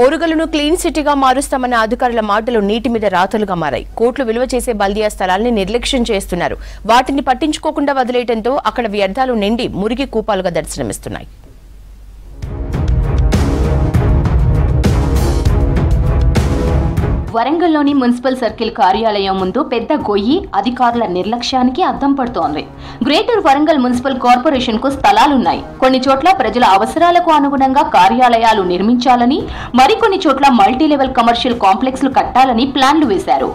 ఓరుగల్లును clean సిటీగా మారుస్తామన్న అధికారుల మాటలు నీటి మీద రాతలుగా మారాయి. కోట్లు విలువ చేసే బల్దియా స్థలాల్ని నిర్లక్ష్యం చేస్తున్నారు. వాటిని పట్టించుకోకుండా వదిలేయడంతో అక్కడ వ్యర్థాలు నిండి మురికి కూపాలుగా దర్శనమిస్తున్నాయి. వరంగల్లోని మున్సిపల్ సర్కిల్ కార్యాలయం ముందు పెద్ద గొయ్యి అధికారుల నిర్లక్ష్యానికి అద్దం పడుతోంది. గ్రేటర్ వరంగల్ మున్సిపల్ కార్పొరేషన్ కు స్థలాలున్నాయి. కొన్ని చోట్ల ప్రజల అవసరాలకు అనుగుణంగా కార్యాలయాలు నిర్మించాలని, మరికొన్ని చోట్ల మల్టీ లెవెల్ కమర్షియల్ కాంప్లెక్స్లు కట్టాలని ప్లాన్లు వేశారు.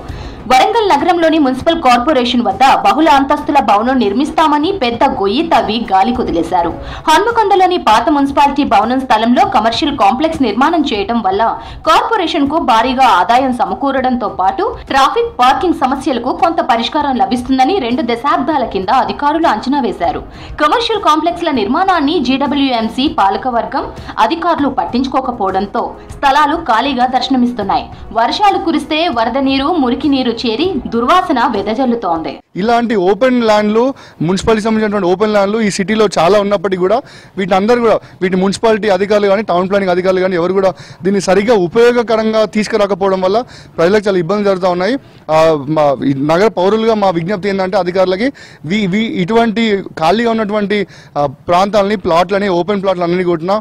వరంగల్ నగరంలోని మున్సిపల్ కార్పొరేషన్ వద్ద బహుళ అంతస్తుల భవనం నిర్మిస్తామని పెద్ద గొయ్యి తవ్వి గాలి కుదిలేశారు. హన్మకొండలోని పాత మున్సిపాలిటీ భవనం స్థలంలో కమర్షియల్ కాంప్లెక్స్ నిర్మాణం చేయడం వల్ల కార్పొరేషన్ కు భారీగా ఆదాయం సమకూరడంతో పాటు ట్రాఫిక్ పార్కింగ్ సమస్యలకు కొంత పరిష్కారం లభిస్తుందని 2 దశాబ్దాల కింద అధికారులు అంచనా వేశారు. కమర్షియల్ కాంప్లెక్స్ల నిర్మాణాన్ని జీడబ్ల్యూఎంసీ పాలకవర్గం అధికారులు పట్టించుకోకపోవడంతో స్థలాలు ఖాళీగా దర్శనమిస్తున్నాయి. వర్షాలు కురిస్తే వరద నీరు, మురికి నీరు చేరి దుర్వాసన వెదజల్లుతోంది. ఇలాంటి ఓపెన్ ల్యాండ్లు, మున్సిపాలిటీ సంబంధించినటువంటి ఓపెన్ ల్యాండ్లు ఈ సిటీలో చాలా ఉన్నప్పటికీ కూడా వీటి మున్సిపాలిటీ అధికారులు కానీ, టౌన్ ప్లానింగ్ అధికారులు కానీ ఎవరు కూడా దీన్ని సరిగ్గా ఉపయోగకరంగా తీసుకురాకపోవడం వల్ల ప్రజలకు చాలా ఇబ్బందులు జరుగుతూ ఉన్నాయి. నగర పౌరులుగా మా విజ్ఞప్తి ఏంటంటే అధికారులకి ఇటువంటి ఖాళీగా ఉన్నటువంటి ప్రాంతాలని, ప్లాట్లని, ఓపెన్ ప్లాట్లు అన్ని కూడా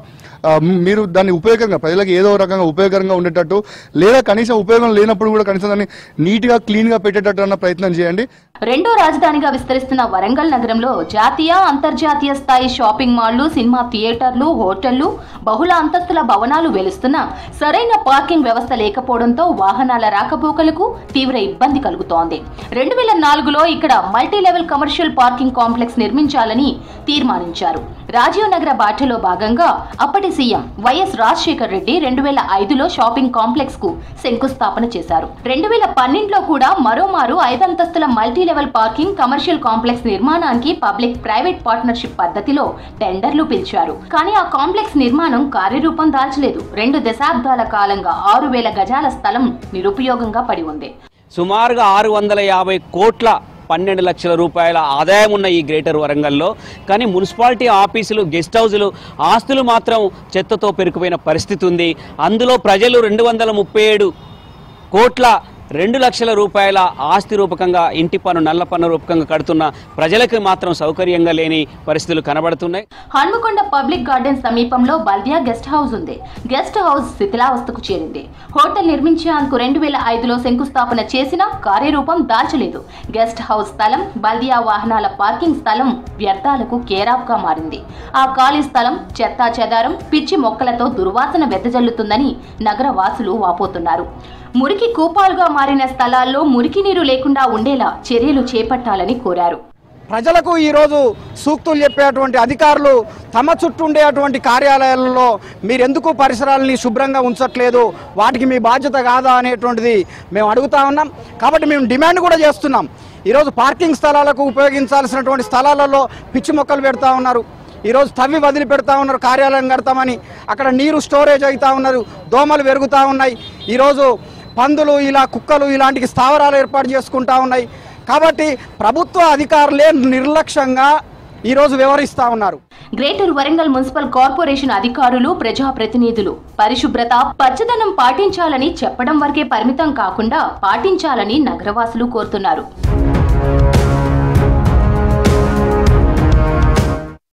మీరు దాన్ని ఉపయోగంగా ప్రజలకు ఏదో రకంగా ఉపయోగకరంగా ఉండేటట్టు, లేదా కనీసం ఉపయోగం లేనప్పుడు కూడా కనీసం దాన్ని నీట్గా క్లీన్గా పెట్టేటట్టు అన్న ప్రయత్నం చేయండి. రెండో రాజధానిగా విస్తరిస్తున్న వరంగల్ నగరంలో జాతీయ, అంతర్జాతీయ స్థాయి షాపింగ్ మాళ్లు, సినిమా థియేటర్లు, హోటళ్లు, బహుళ అంతస్తుల భవనాలు వెలుస్తున్నా సరైన పార్కింగ్ వ్యవస్థ లేకపోవడంతో వాహనాల రాకపోకలకు తీవ్ర ఇబ్బంది కలుగుతోంది. 2004లో ఇక్కడ multi level commercial parking complex నిర్మించాలని తీర్మానించారు. రాజీవ్ నగర బాటలో భాగంగా అప్పటి సీఎం వైఎస్ రాజశేఖర్ రెడ్డి 2005లో షాపింగ్ కాంప్లెక్స్ కు శంకుస్థాపన చేశారు. 2012లో కూడా మరోమారు 5 అంతస్తుల multi level parking commercial complex నిర్మాణానికి పబ్లిక్ ప్రైవేట్ పార్ట్నర్షిప్ పద్ధతిలో టెండర్లు పిలిచారు. కానీ ఆ కాంప్లెక్స్ నిర్మాణం కార్యరూపం దాల్చలేదు. 2 దశాబ్దాల కాలంగా 6000 గజాల స్థలం నిరుపయోగంగా పడి ఉంది. సుమారుగా 650 కోట్ల 12 లక్షల రూపాయల ఆదాయం ఉన్న ఈ గ్రేటర్ వరంగల్లో కానీ మున్సిపాలిటీ ఆఫీసులు, గెస్ట్ హౌజులు, ఆస్తులు మాత్రం చెత్తతో పెరిగిపోయిన పరిస్థితి ఉంది. అందులో ప్రజలు 237 కోట్ల 2 లక్షల రూపాయల ఆస్తి రూపకంగా, ఇంటి పన్ను, నల్ల పన్ను రూపకంగా కడుతున్న ప్రజలకు మాత్రం సౌకర్యంగా లేని పరిస్థితులు కనబడుతున్నాయి. హన్మకొండ పబ్లిక్ గార్డెన్ సమీపంలో బల్దియా గెస్ట్ హౌస్ ఉంది. గెస్ట్ హౌస్ శిథిలావస్థకు చేరింది. హోటల్ నిర్మించేందుకు 2005లో శంకుస్థాపన చేసినా కార్యరూపం దాల్చలేదు. గెస్ట్ హౌస్ స్థలం, బల్దియా వాహనాల పార్కింగ్ స్థలం వ్యర్థాలకు కేరాఫ్ గా మారింది. ఆ ఖాళీ స్థలం చెత్తా చెదారం, పిచ్చి మొక్కలతో దుర్వాసన వెదజల్లుతుందని నగర వాసులు వాపోతున్నారు. మురికి కూపాలుగా మారిన స్థలాల్లో మురికి నీరు లేకుండా ఉండేలా చర్యలు చేపట్టాలని కోరారు. ప్రజలకు ఈరోజు సూక్తులు చెప్పేటువంటి అధికారులు తమ చుట్టూ ఉండేటువంటి కార్యాలయాలలో మీరెందుకు పరిసరాలని శుభ్రంగా ఉంచట్లేదు, వాటికి మీ బాధ్యత కాదా అనేటువంటిది మేము అడుగుతా ఉన్నాం. కాబట్టి మేము డిమాండ్ కూడా చేస్తున్నాం. ఈరోజు పార్కింగ్ స్థలాలకు ఉపయోగించాల్సినటువంటి స్థలాలలో పిచ్చి మొక్కలు పెడతా ఉన్నారు. ఈరోజు తవ్వి వదిలి పెడతా ఉన్నారు. కార్యాలయం కడతామని అక్కడ నీరు స్టోరేజ్ అవుతూ ఉన్నారు, దోమలు పెరుగుతూ ఉన్నాయి. ఈరోజు పందులు, ఇలా కుక్కలు ఇలాంటి స్థావరాలు ఏర్పాటు చేసుకుంటా ఉన్నాయి. కాబట్టి ప్రభుత్వ అధికారులే నిర్లక్ష్యంగా ఈరోజు వ్యవహరిస్తా ఉన్నారు. గ్రేటర్ వరంగల్ మున్సిపల్ కార్పొరేషన్ అధికారులు, ప్రజాప్రతినిధులు పరిశుభ్రత, పచ్చదనం పాటించాలని చెప్పడం వరకే పరిమితం కాకుండా పాటించాలని నగరవాసులు కోరుతున్నారు.